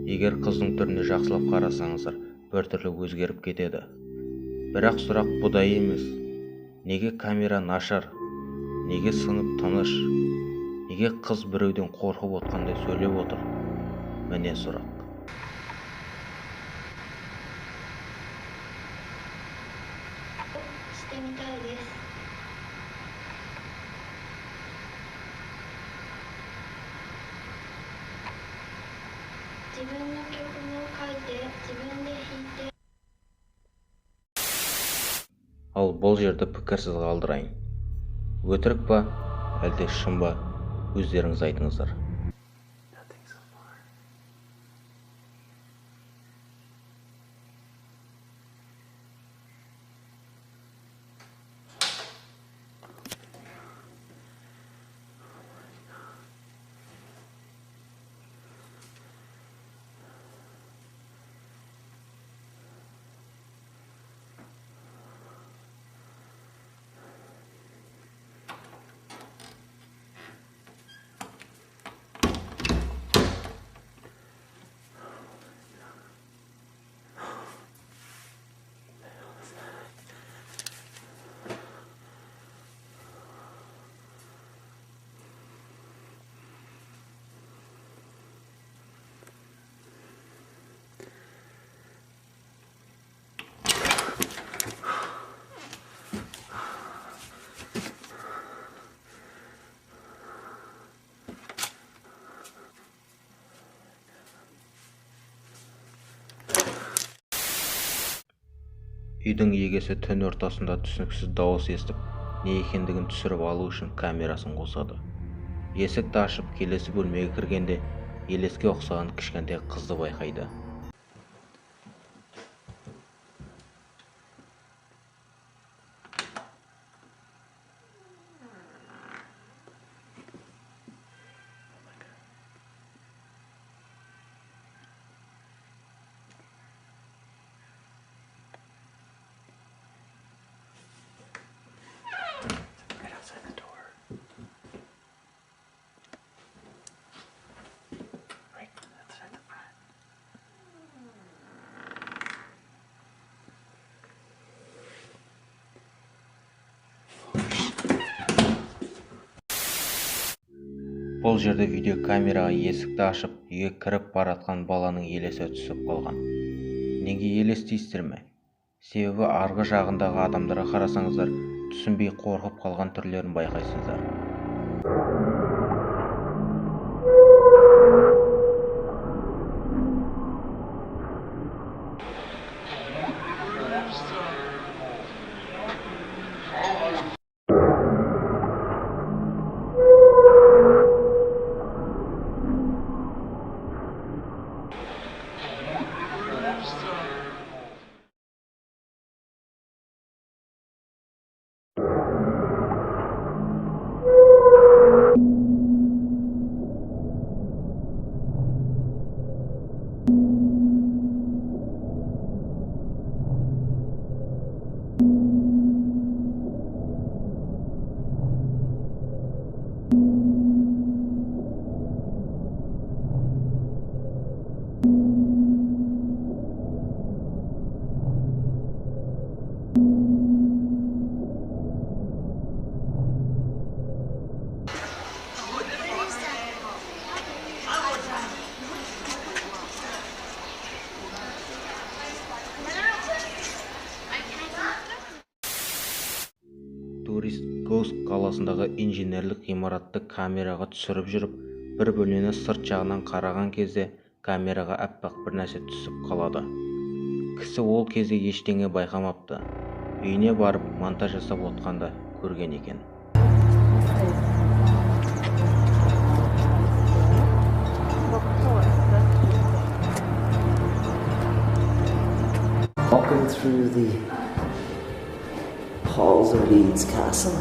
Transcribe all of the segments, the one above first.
Егер қыздың түріне жақсылап қарасаңыздар, біртүрлі өзгеріп кетеді. Бірақ сұрақ бұдай емес. Неге камера нашар? Неге сынып тыныш? Неге қыз біреуден қорқып отқандай сөйлеп отыр? Міне сұрақ. Ал бұл жерді пікірсіз қалдырайын. Өтірік па, әлде шын ба? Өздеріңіз айтыңыздар. Үйдің егесі түн ортасында түсініксіз дауыс естіп, не екендігін түсіріп алу үшін камерасын қосады. Есікті ашып, келесі бөлмеге кіргенде, елеске ұқсаған кішкентай қызды байқайды. Бұл жерде видеокамераға есікті ашып, үйге кіріп баратқан баланың елесі түсіп қалған. Неге елестейсіздер ме? Себебі арғы жағындағы адамдарға қарасаңыздар, түсінбей қорқып қалған түрлерін байқайсыздар. Турист Гоуст қаласындағы инженерлік ғимаратты камераға түсіріп жүріп, бір бөлмені сырт жағынан қараған кезде камераға аппақ бір нәрсе түсіп қалады. Кісі ол кезде ештеңе байқамапты. Үйіне барып монтаж жасап отқанда көрген екен. Walking through the halls of Leeds Castle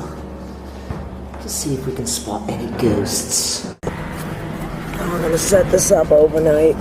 to see if we can spot any ghosts. And we're going to set this up overnight.